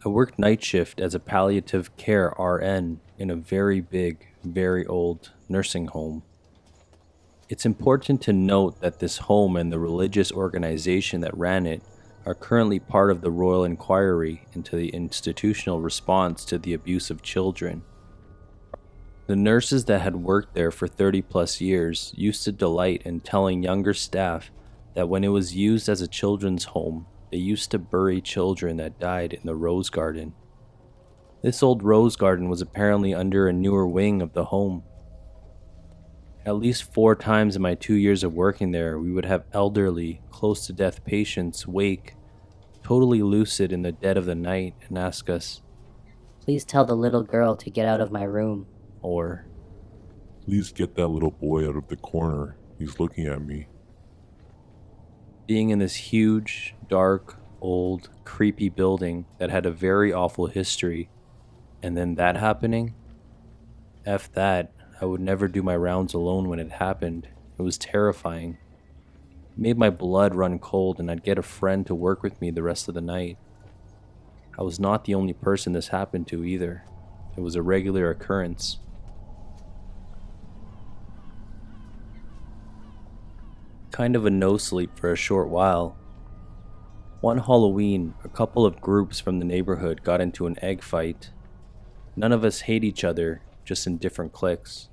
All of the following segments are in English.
I worked night shift as a palliative care RN in a very big, very old nursing home. It's important to note that this home and the religious organization that ran it are currently part of the Royal Inquiry into the institutional response to the abuse of children. The nurses that had worked there for 30 plus years used to delight in telling younger staff that when it was used as a children's home, they used to bury children that died in the rose garden. This old rose garden was apparently under a newer wing of the home. At least 4 times in my 2 years of working there, we would have elderly, close to death patients wake, totally lucid in the dead of the night, and ask us, Please tell the little girl to get out of my room. or Please get that little boy out of the corner. He's looking at me. being in this huge, dark, old, creepy building that had a very awful history, and then that happening? F that, I would never do my rounds alone when it happened. It was terrifying. It made my blood run cold, and I'd get a friend to work with me the rest of the night. I was not the only person this happened to either. It was a regular occurrence. Kind of a no sleep for a short while. One Halloween, a couple of groups from the neighborhood got into an egg fight. None of us hate each other, just in different cliques.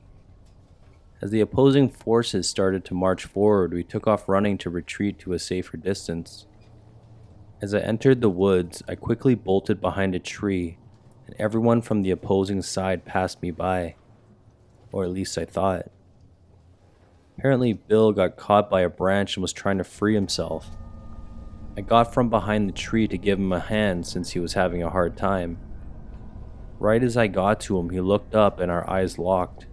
As the opposing forces started to march forward, we took off running to retreat to a safer distance. As I entered the woods, I quickly bolted behind a tree, and everyone from the opposing side passed me by. Or at least I thought. Apparently, Bill got caught by a branch and was trying to free himself. I got from behind the tree to give him a hand since he was having a hard time. Right as I got to him, he looked up and our eyes locked.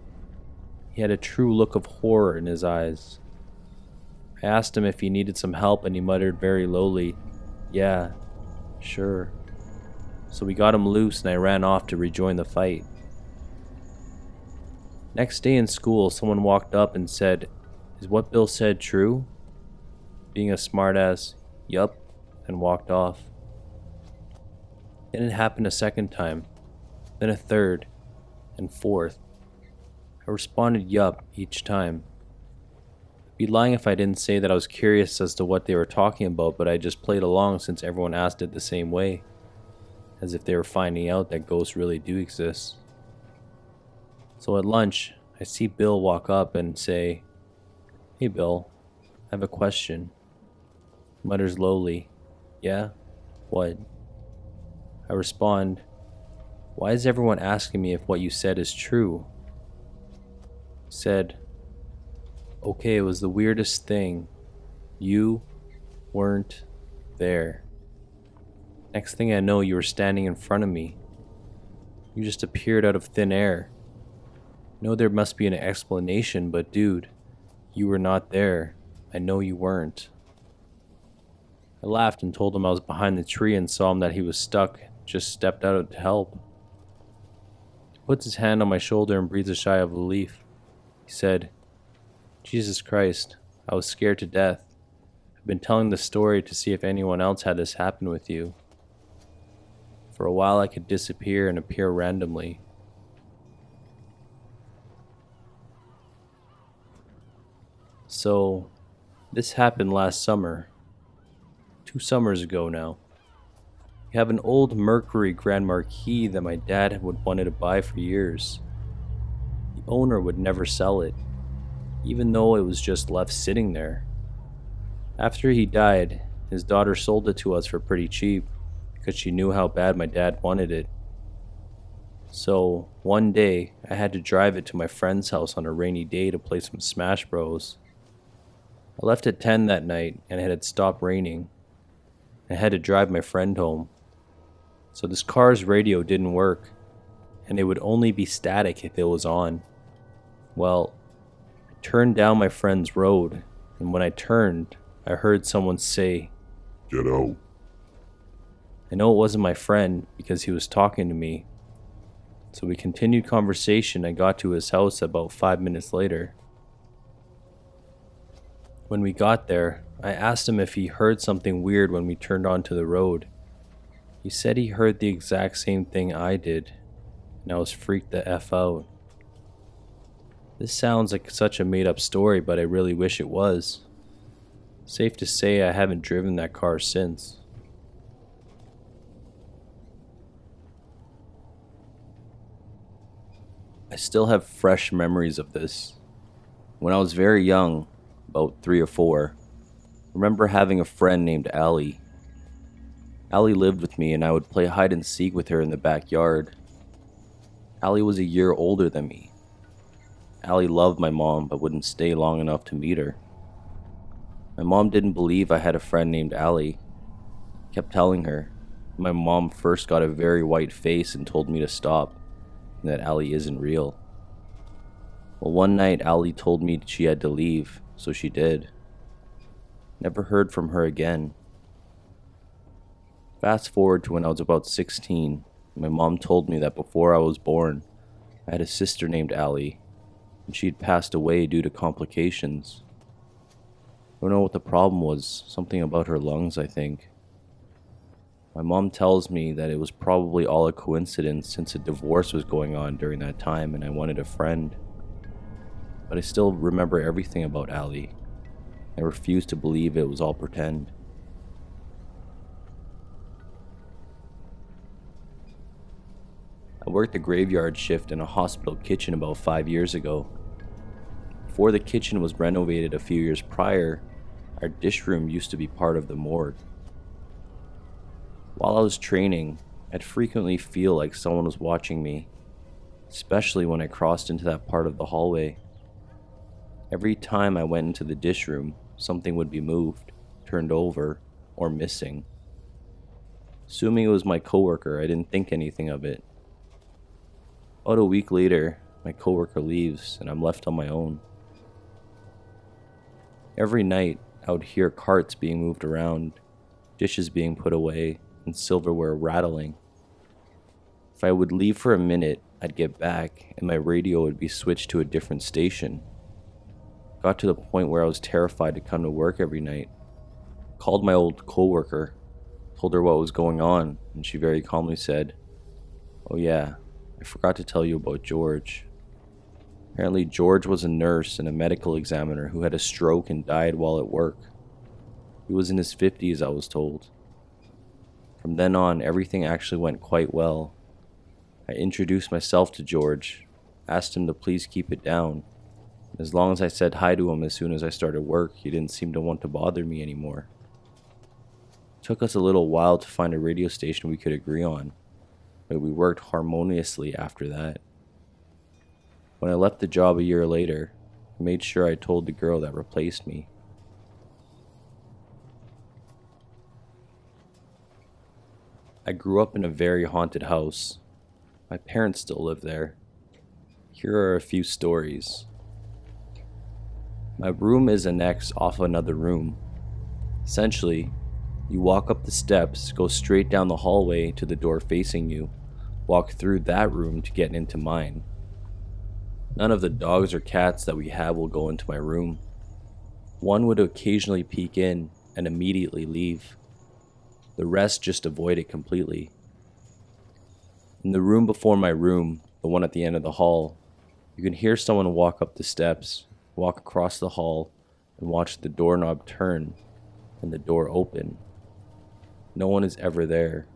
He had a true look of horror in his eyes. I asked him if he needed some help and he muttered very lowly, "Yeah, sure." So we got him loose and I ran off to rejoin the fight. Next day in school, someone walked up and said, "Is what Bill said true?" Being a smartass, "Yup," and walked off. Then it happened a second time, then a third, and fourth. I responded yup each time. I'd be lying if I didn't say that I was curious as to what they were talking about, but I just played along since everyone asked it the same way, as if they were finding out that ghosts really do exist. So at lunch, I see Bill walk up and say, "Hey Bill, I have a question." He mutters lowly, "Yeah? What?" I respond, "Why is everyone asking me if what you said is true?" He said, "Okay, it was the weirdest thing. You weren't there. Next thing I know, you were standing in front of me. You just appeared out of thin air. Know there must be an explanation, but dude, you were not there. I know you weren't." I laughed and told him I was behind the tree and saw him that he was stuck, just stepped out to help. He puts his hand on my shoulder and breathes a sigh of relief. He said, "Jesus Christ, I was scared to death. I've been telling the story to see if anyone else had this happen with you. For a while I could disappear and appear randomly. So, this happened last summer. 2 summers ago now. We have an old Mercury Grand Marquis that my dad would wanted to buy for years. The owner would never sell it, even though it was just left sitting there. After he died, his daughter sold it to us for pretty cheap because she knew how bad my dad wanted it. So, one day, I had to drive it to my friend's house on a rainy day to play some Smash Bros. I left at 10 that night and it had stopped raining. I had to drive my friend home. So this car's radio didn't work, and it would only be static if it was on. Well, I turned down my friend's road, and when I turned, I heard someone say, "Get out." I know it wasn't my friend because he was talking to me. So we continued conversation and got to his house about 5 minutes later. When we got there, I asked him if he heard something weird when we turned onto the road. He said he heard the exact same thing I did, and I was freaked the F out. This sounds like such a made up story, but I really wish it was. Safe to say I haven't driven that car since. I still have fresh memories of this. When I was very young, about 3 or 4, I remember having a friend named Allie. Allie lived with me and I would play hide and seek with her in the backyard. Allie was a year older than me. Allie loved my mom but wouldn't stay long enough to meet her. My mom didn't believe I had a friend named Allie. Kept telling her. My mom first got a very white face and told me to stop, and that Allie isn't real. Well, one night Allie told me she had to leave, so she did. Never heard from her again. Fast forward to when I was about 16, my mom told me that before I was born, I had a sister named Allie, and she'd passed away due to complications. I don't know what the problem was, something about her lungs, I think. My mom tells me that it was probably all a coincidence since a divorce was going on during that time and I wanted a friend. But I still remember everything about Allie. I refuse to believe it was all pretend. I worked a graveyard shift in a hospital kitchen about 5 years ago. Before the kitchen was renovated a few years prior, our dish room used to be part of the morgue. While I was training, I'd frequently feel like someone was watching me, especially when I crossed into that part of the hallway. Every time I went into the dish room, something would be moved, turned over, or missing. Assuming it was my coworker, I didn't think anything of it. About a week later, my coworker leaves and I'm left on my own. Every night, I would hear carts being moved around, dishes being put away, and silverware rattling. If I would leave for a minute, I'd get back and my radio would be switched to a different station. Got to the point where I was terrified to come to work every night. Called my old coworker, told her what was going on, and she very calmly said, "Oh yeah, I forgot to tell you about George." Apparently George was a nurse and a medical examiner who had a stroke and died while at work. He was in his 50s, I was told. From then on, everything actually went quite well. I introduced myself to George, asked him to please keep it down. As long as I said hi to him as soon as I started work, he didn't seem to want to bother me anymore. It took us a little while to find a radio station we could agree on, but we worked harmoniously after that. When I left the job a year later, I made sure I told the girl that replaced me. I grew up in a very haunted house. My parents still live there. Here are a few stories. My room is annexed off another room. Essentially, you walk up the steps, go straight down the hallway to the door facing you, walk through that room to get into mine. None of the dogs or cats that we have will go into my room. One would occasionally peek in and immediately leave. The rest just avoid it completely. In the room before my room, the one at the end of the hall, you can hear someone walk up the steps, walk across the hall, and watch the doorknob turn and the door open. No one is ever there.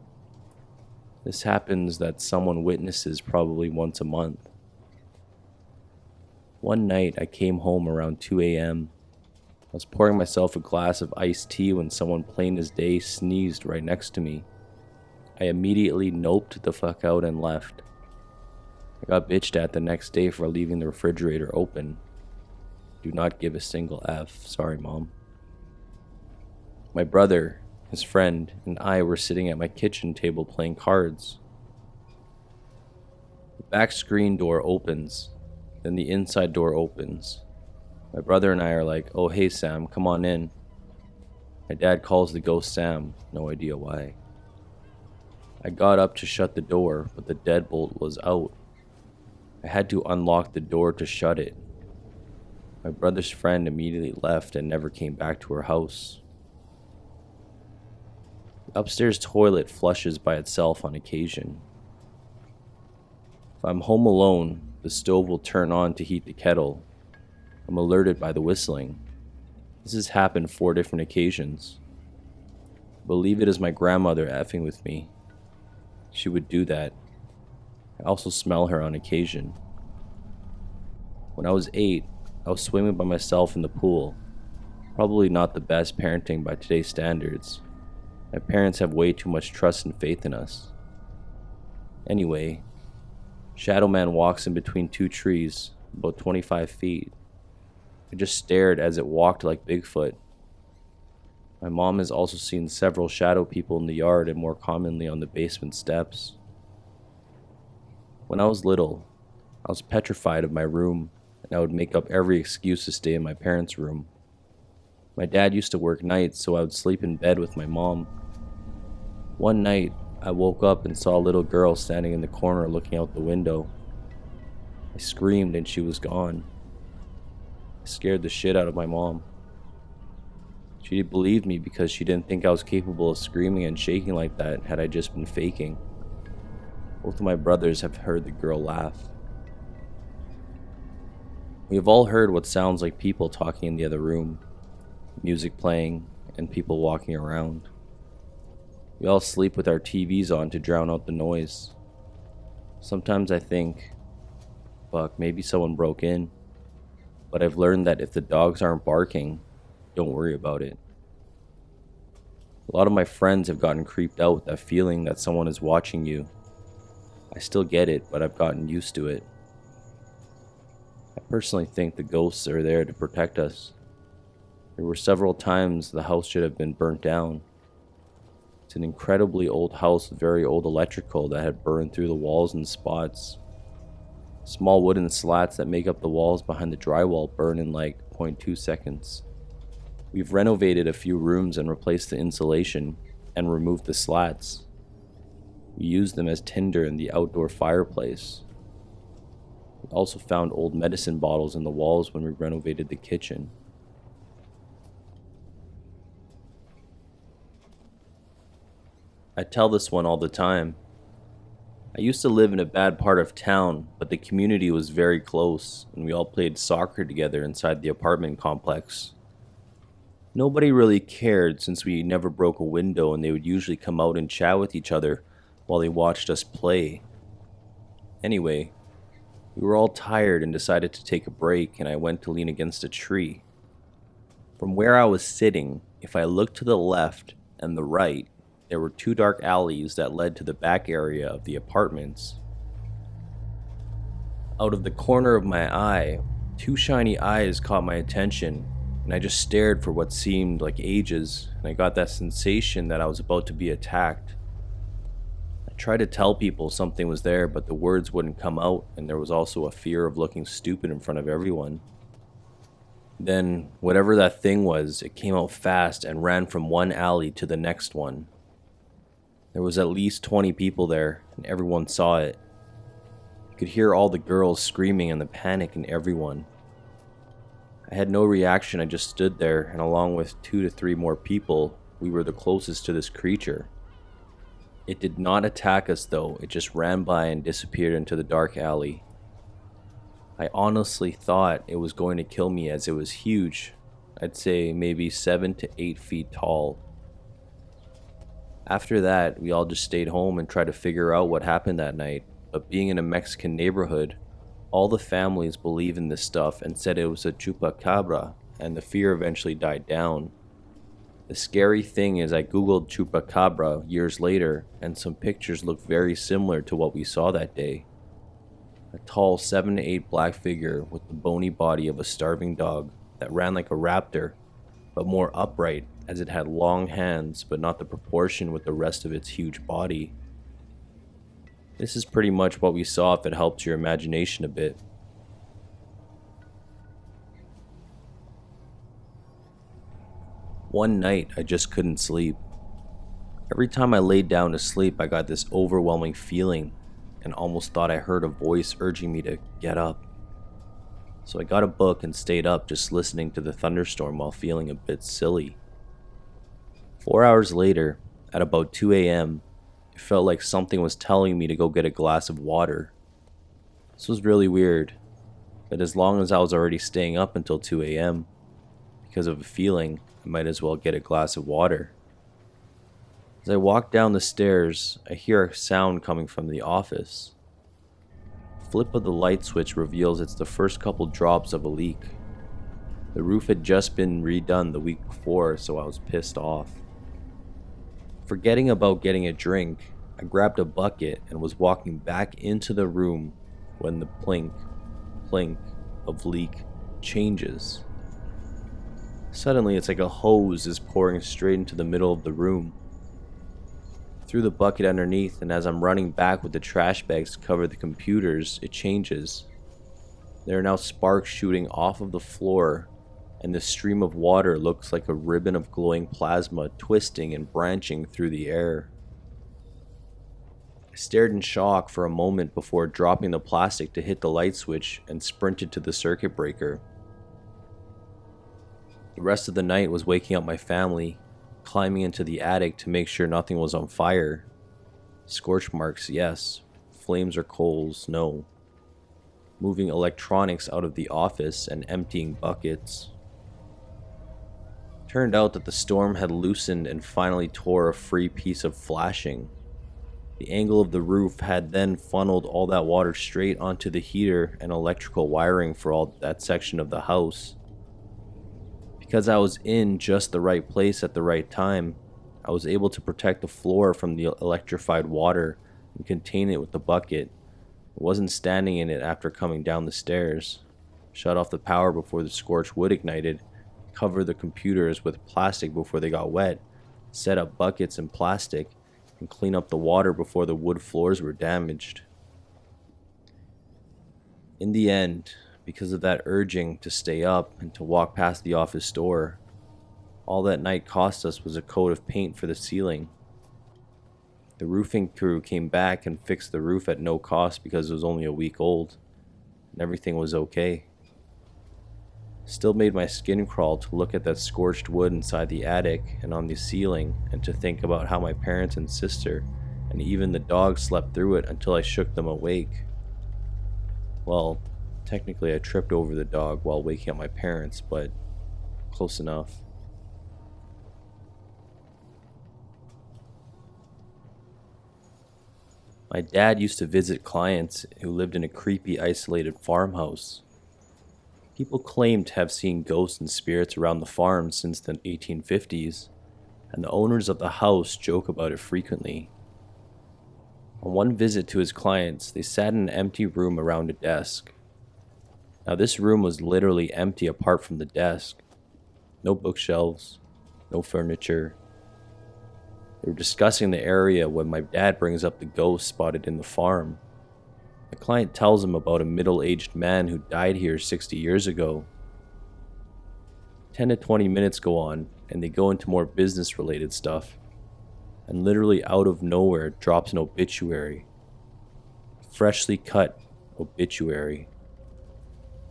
This happens that someone witnesses probably once a month. One night I came home around 2 a.m. I was pouring myself a glass of iced tea when someone plain as day sneezed right next to me. I immediately noped the fuck out and left. I got bitched at the next day for leaving the refrigerator open. Do not give a single F. Sorry, Mom. My brother, his friend, and I were sitting at my kitchen table playing cards. The back screen door opens. Then the inside door opens. My brother and I are like, "Oh hey Sam, come on in." My dad calls the ghost Sam, no idea why. I got up to shut the door, but the deadbolt was out. I had to unlock the door to shut it. My brother's friend immediately left and never came back to her house. The upstairs toilet flushes by itself on occasion. If I'm home alone, the stove will turn on to heat the kettle. I'm alerted by the whistling. This has happened 4 different occasions. I believe it is my grandmother effing with me. She would do that. I also smell her on occasion. When I was 8, I was swimming by myself in the pool. Probably not the best parenting by today's standards. My parents have way too much trust and faith in us. Anyway, Shadow Man walks in between 2 trees, about 25 feet. I just stared as it walked like Bigfoot. My mom has also seen several shadow people in the yard and more commonly on the basement steps. When I was little, I was petrified of my room, and I would make up every excuse to stay in my parents' room. My dad used to work nights, so I would sleep in bed with my mom. One night, I woke up and saw a little girl standing in the corner looking out the window. I screamed and she was gone. I scared the shit out of my mom. She didn't believe me because she didn't think I was capable of screaming and shaking like that had I just been faking. Both of my brothers have heard the girl laugh. We have all heard what sounds like people talking in the other room, music playing, and people walking around. We all sleep with our TVs on to drown out the noise. Sometimes I think, fuck, maybe someone broke in. But I've learned that if the dogs aren't barking, don't worry about it. A lot of my friends have gotten creeped out with that feeling that someone is watching you. I still get it, but I've gotten used to it. I personally think the ghosts are there to protect us. There were several times the house should have been burnt down. It's an incredibly old house with very old electrical that had burned through the walls in spots. Small wooden slats that make up the walls behind the drywall burn in like 0.2 seconds. We've renovated a few rooms and replaced the insulation and removed the slats. We used them as tinder in the outdoor fireplace. We also found old medicine bottles in the walls when we renovated the kitchen. I tell this one all the time. I used to live in a bad part of town, but the community was very close, and we all played soccer together inside the apartment complex. Nobody really cared since we never broke a window, and they would usually come out and chat with each other while they watched us play. Anyway, we were all tired and decided to take a break, and I went to lean against a tree. From where I was sitting, if I looked to the left and the right, there were 2 dark alleys that led to the back area of the apartments. Out of the corner of my eye, 2 shiny eyes caught my attention, and I just stared for what seemed like ages, and I got that sensation that I was about to be attacked. I tried to tell people something was there, but the words wouldn't come out, and there was also a fear of looking stupid in front of everyone. Then, whatever that thing was, it came out fast and ran from one alley to the next one. There was at least 20 people there, and everyone saw it. You could hear all the girls screaming and the panic in everyone. I had no reaction, I just stood there, and along with 2 to 3 more people, we were the closest to this creature. It did not attack us though, it just ran by and disappeared into the dark alley. I honestly thought it was going to kill me as it was huge. I'd say maybe 7 to 8 feet tall. After that, we all just stayed home and tried to figure out what happened that night, but being in a Mexican neighborhood, all the families believe in this stuff and said it was a chupacabra, and the fear eventually died down. The scary thing is I googled chupacabra years later, and some pictures look very similar to what we saw that day. A tall 7 to 8 black figure with the bony body of a starving dog that ran like a raptor, but more upright as it had long hands but not the proportion with the rest of its huge body. This is pretty much what we saw if it helps your imagination a bit. One night, I just couldn't sleep. Every time I laid down to sleep, I got this overwhelming feeling and almost thought I heard a voice urging me to get up. So I got a book and stayed up just listening to the thunderstorm while feeling a bit silly. 4 hours later, at about 2 a.m., it felt like something was telling me to go get a glass of water. This was really weird, but as long as I was already staying up until 2 a.m., because of a feeling, I might as well get a glass of water. As I walk down the stairs, I hear a sound coming from the office. Flip of the light switch reveals it's the first couple drops of a leak. The roof had just been redone the week before, so I was pissed off. Forgetting about getting a drink, I grabbed a bucket and was walking back into the room when the plink of leak changes. Suddenly, it's like a hose is pouring straight into the middle of the room. Through the bucket underneath, and as I'm running back with the trash bags to cover the computers, it changes. There are now sparks shooting off of the floor, and the stream of water looks like a ribbon of glowing plasma twisting and branching through the air. I stared in shock for a moment before dropping the plastic to hit the light switch and sprinted to the circuit breaker. The rest of the night was waking up my family, climbing into the attic to make sure nothing was on fire. Scorch marks, yes. Flames or coals, no. Moving electronics out of the office and emptying buckets. Turned out that the storm had loosened and finally tore a free piece of flashing. The angle of the roof had then funneled all that water straight onto the heater and electrical wiring for all that section of the house. Because I was in just the right place at the right time, I was able to protect the floor from the electrified water and contain it with the bucket. I wasn't standing in it after coming down the stairs. Shut off the power before the scorched wood ignited, covered the computers with plastic before they got wet, set up buckets and plastic, and clean up the water before the wood floors were damaged. In the end, because of that urging to stay up and to walk past the office door, all that night cost us was a coat of paint for the ceiling. The roofing crew came back and fixed the roof at no cost because it was only a week old, and everything was okay. Still made my skin crawl to look at that scorched wood inside the attic and on the ceiling, and to think about how my parents and sister and even the dog slept through it until I shook them awake. Well, technically I tripped over the dog while waking up my parents, but close enough. My dad used to visit clients who lived in a creepy, isolated farmhouse. People claimed to have seen ghosts and spirits around the farm since the 1850s, and the owners of the house joke about it frequently. On one visit to his clients, they sat in an empty room around a desk. Now this room was literally empty apart from the desk. No bookshelves, no furniture. They were discussing the area when my dad brings up the ghost spotted in the farm. The client tells him about a middle-aged man who died here 60 years ago. 10 to 20 minutes go on, and they go into more business-related stuff. And literally out of nowhere drops an obituary. Freshly cut obituary.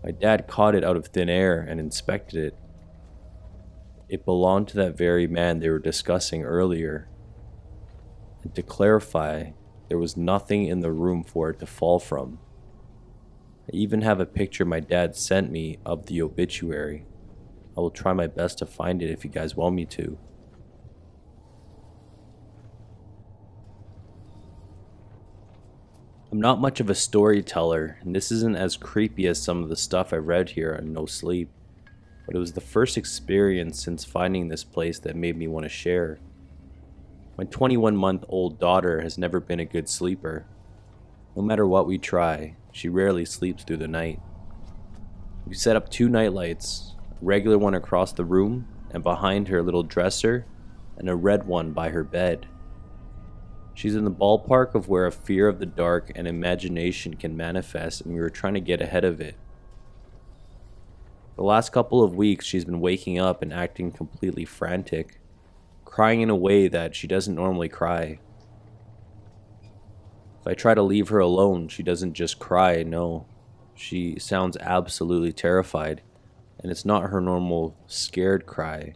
My dad caught it out of thin air and inspected it. It belonged to that very man they were discussing earlier. And to clarify, there was nothing in the room for it to fall from. I even have a picture my dad sent me of the obituary. I will try my best to find it if you guys want me to. I'm not much of a storyteller, and this isn't as creepy as some of the stuff I read here on No Sleep, but it was the first experience since finding this place that made me want to share. My 21-month-old daughter has never been a good sleeper. No matter what we try, she rarely sleeps through the night. We set up 2 nightlights, a regular one across the room and behind her little dresser, and a red one by her bed. She's in the ballpark of where a fear of the dark and imagination can manifest, and we were trying to get ahead of it. The last couple of weeks, she's been waking up and acting completely frantic, crying in a way that she doesn't normally cry. If I try to leave her alone, she doesn't just cry, no. She sounds absolutely terrified, and it's not her normal scared cry.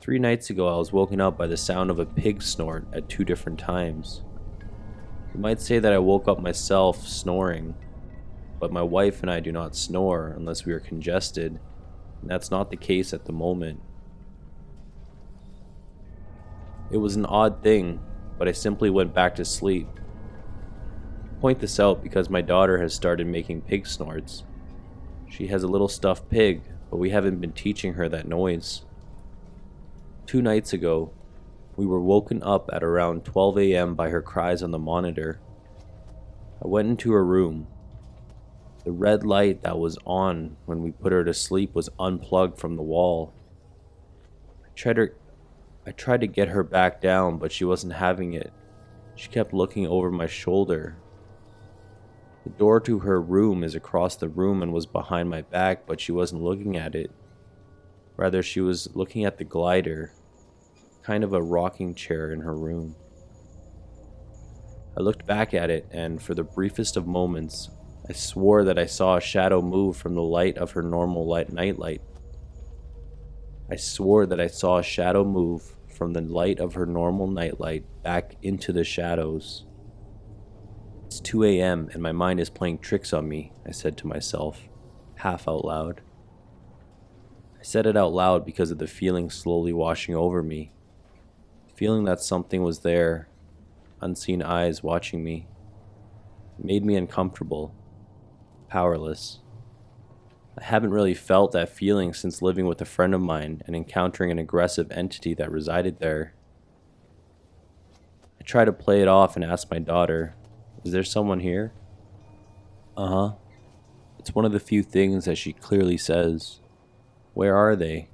3 nights ago, I was woken up by the sound of a pig snort at 2 different times. You might say that I woke up myself snoring, but my wife and I do not snore unless we are congested, and that's not the case at the moment. It was an odd thing, but I simply went back to sleep. I point this out because my daughter has started making pig snorts. She has a little stuffed pig, but we haven't been teaching her that noise. 2 nights ago, we were woken up at around 12 a.m. by her cries on the monitor. I went into her room. The red light that was on when we put her to sleep was unplugged from the wall. I tried to get her back down, but she wasn't having it. She kept looking over my shoulder. The door to her room is across the room and was behind my back, but she wasn't looking at it. Rather, she was looking at the glider, kind of a rocking chair in her room. I looked back at it, and for the briefest of moments, I swore that I saw a shadow move from the light of her normal nightlight. I swore that I saw a shadow move from the light of her normal nightlight back into the shadows. It's 2 a.m. and my mind is playing tricks on me, I said to myself, half out loud. I said it out loud because of the feeling slowly washing over me. Feeling that something was there, unseen eyes watching me. It made me uncomfortable, powerless. I haven't really felt that feeling since living with a friend of mine and encountering an aggressive entity that resided there. I try to play it off and ask my daughter, "Is there someone here?" "Uh-huh." It's one of the few things that she clearly says. "Where are they?"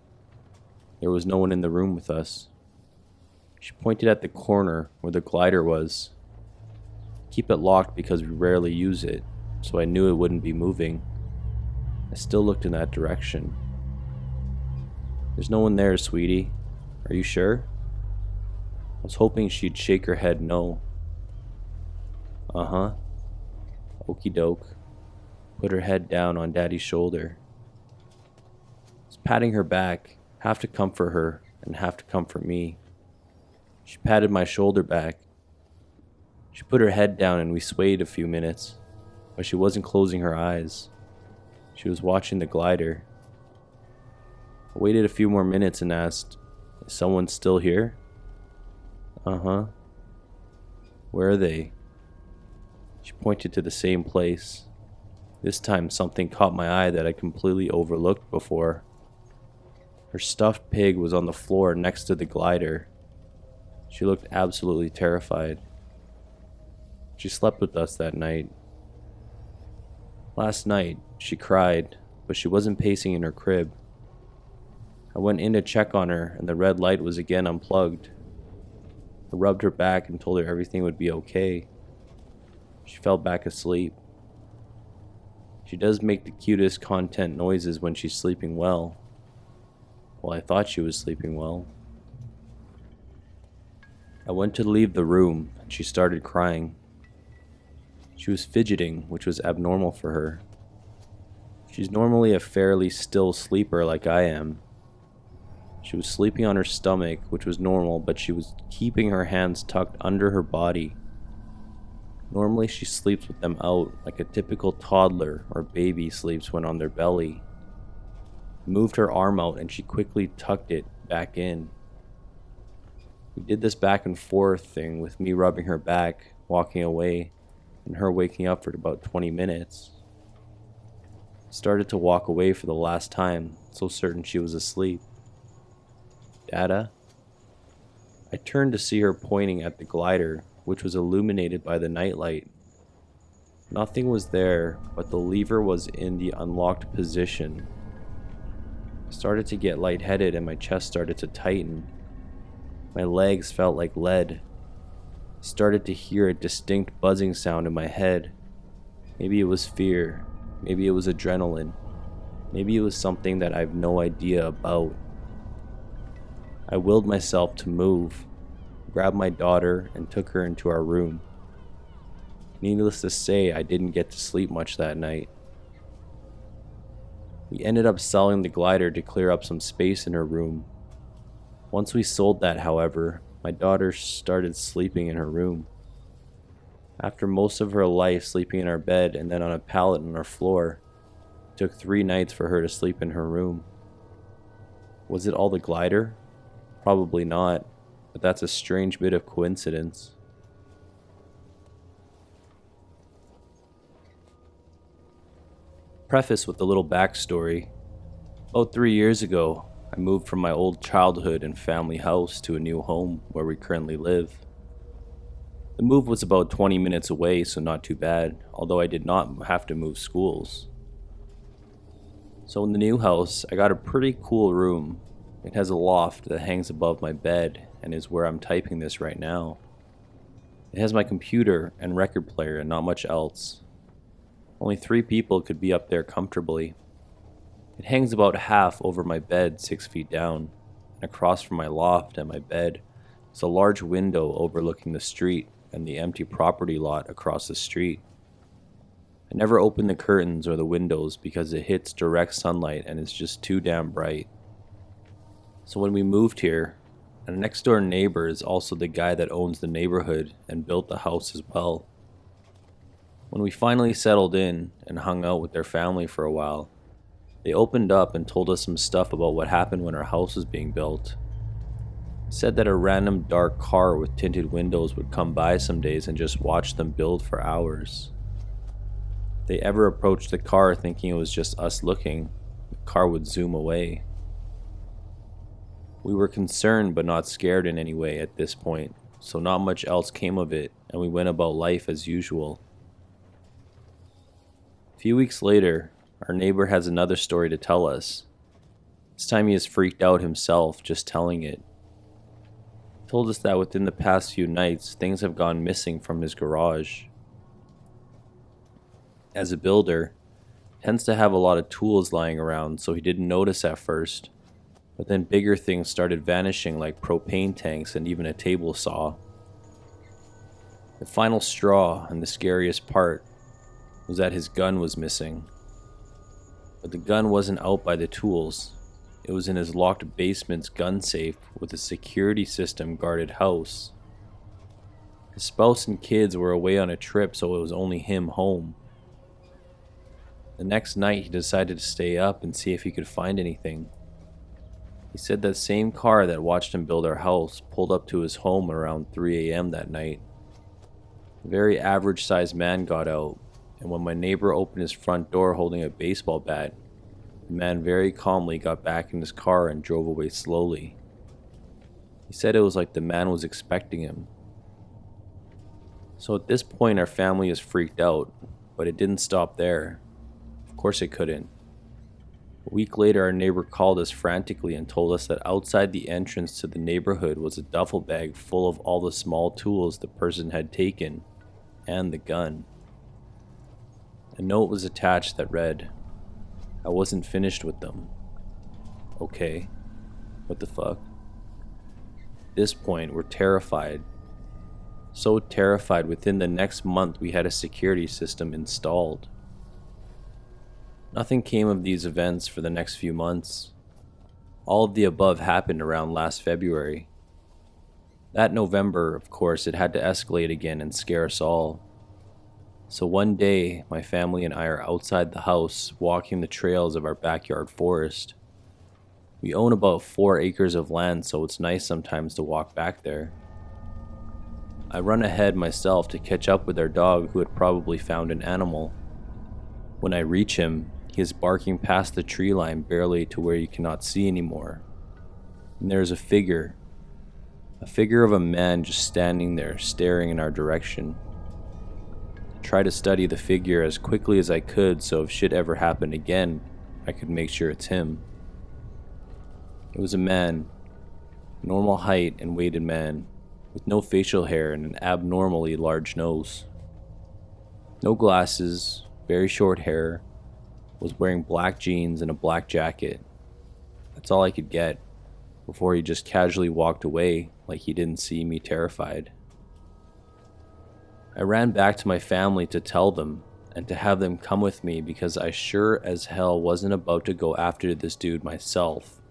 There was no one in the room with us. She pointed at the corner where the glider was. Keep it locked because we rarely use it, so I knew it wouldn't be moving. I still looked in that direction. "There's no one there, sweetie. Are you sure?" I was hoping she'd shake her head no. "Uh-huh." Okie doke. Put her head down on Daddy's shoulder. I was patting her back, half to comfort her and half to comfort me. She patted my shoulder back. She put her head down and we swayed a few minutes, but she wasn't closing her eyes. She was watching the glider. I waited a few more minutes and asked, "Is someone still here?" "Uh-huh." "Where are they?" She pointed to the same place. This time something caught my eye that I completely overlooked before. Her stuffed pig was on the floor next to the glider. She looked absolutely terrified. She slept with us that night. Last night, she cried, but she wasn't pacing in her crib. I went in to check on her, and the red light was again unplugged. I rubbed her back and told her everything would be okay. She fell back asleep. She does make the cutest content noises when she's sleeping well. Well, I thought she was sleeping well. I went to leave the room, and she started crying. She was fidgeting, which was abnormal for her. She's normally a fairly still sleeper like I am. She was sleeping on her stomach, which was normal, but she was keeping her hands tucked under her body. Normally she sleeps with them out, like a typical toddler or baby sleeps when on their belly. I moved her arm out and she quickly tucked it back in. We did this back and forth thing with me rubbing her back, walking away, and her waking up for about 20 minutes. I started to walk away for the last time, so certain she was asleep. "Dada?" I turned to see her pointing at the glider, which was illuminated by the nightlight. Nothing was there, but the lever was in the unlocked position. I started to get lightheaded and my chest started to tighten. My legs felt like lead. I started to hear a distinct buzzing sound in my head. Maybe it was fear. Maybe it was adrenaline. Maybe it was something that I have no idea about. I willed myself to move, grabbed my daughter, and took her into our room. Needless to say, I didn't get to sleep much that night. We ended up selling the glider to clear up some space in her room. Once we sold that, however, my daughter started sleeping in her room. After most of her life sleeping in our bed and then on a pallet on our floor, it took 3 nights for her to sleep in her room. Was it all the glider? Probably not, but that's a strange bit of coincidence. Preface with a little backstory. About 3 years ago, I moved from my old childhood and family house to a new home where we currently live. The move was about 20 minutes away, so not too bad, although I did not have to move schools. So in the new house, I got a pretty cool room. It has a loft that hangs above my bed and is where I'm typing this right now. It has my computer and record player and not much else. Only 3 people could be up there comfortably. It hangs about half over my bed 6 feet down, and across from my loft and my bed is a large window overlooking the street and the empty property lot across the street. I never open the curtains or the windows because it hits direct sunlight and it's just too damn bright. So when we moved here, and our next door neighbor is also the guy that owns the neighborhood and built the house as well. When we finally settled in and hung out with their family for a while, they opened up and told us some stuff about what happened when our house was being built. They said that a random dark car with tinted windows would come by some days and just watch them build for hours. If they ever approached the car thinking it was just us looking, the car would zoom away. We were concerned but not scared in any way at this point, so not much else came of it and we went about life as usual. A few weeks later, our neighbor has another story to tell us. This time he is freaked out himself just telling it. He told us that within the past few nights, things have gone missing from his garage. As a builder, he tends to have a lot of tools lying around, so he didn't notice at first, but then bigger things started vanishing like propane tanks and even a table saw. The final straw, and the scariest part, was that his gun was missing. But the gun wasn't out by the tools. It was in his locked basement's gun safe with a security system guarded house. His spouse and kids were away on a trip, so it was only him home. The next night he decided to stay up and see if he could find anything. He said that same car that watched him build our house pulled up to his home around 3 a.m. that night. A very average sized man got out, and when my neighbor opened his front door holding a baseball bat, the man very calmly got back in his car and drove away slowly. He said it was like the man was expecting him. So at this point our family is freaked out, but it didn't stop there. Of course it couldn't. A week later our neighbor called us frantically and told us that outside the entrance to the neighborhood was a duffel bag full of all the small tools the person had taken, and the gun. A note was attached that read, "I wasn't finished with them." Okay, what the fuck? At this point, we're terrified. So terrified, within the next month we had a security system installed. Nothing came of these events for the next few months. All of the above happened around last February. That November, of course, it had to escalate again and scare us all. So one day, my family and I are outside the house walking the trails of our backyard forest. We own about 4 acres of land, so it's nice sometimes to walk back there. I run ahead myself to catch up with our dog who had probably found an animal. When I reach him, he is barking past the tree line barely to where you cannot see anymore. And there is a figure of a man just standing there staring in our direction. Try to study the figure as quickly as I could so if shit ever happened again, I could make sure it's him. It was a man, normal height and weighted man, with no facial hair and an abnormally large nose. No glasses, very short hair, was wearing black jeans and a black jacket. That's all I could get, before he just casually walked away like he didn't see me terrified. I ran back to my family to tell them and to have them come with me because I sure as hell wasn't about to go after this dude myself.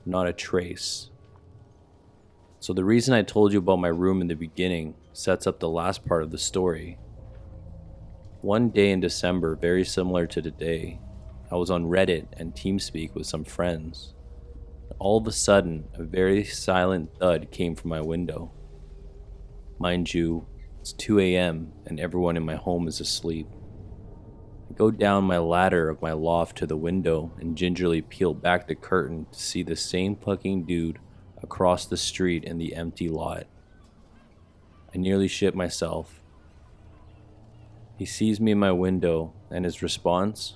Not a trace. So the reason I told you about my room in the beginning sets up the last part of the story. One day in December, very similar to today, I was on Reddit and TeamSpeak with some friends. All of a sudden, a very silent thud came from my window. Mind you, it's 2 a.m. and everyone in my home is asleep. I go down my ladder of my loft to the window and gingerly peel back the curtain to see the same fucking dude across the street in the empty lot. I nearly shit myself. He sees me in my window, and his response?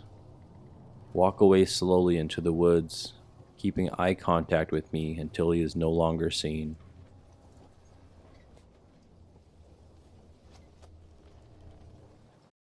Walk away slowly into the woods, keeping eye contact with me until he is no longer seen.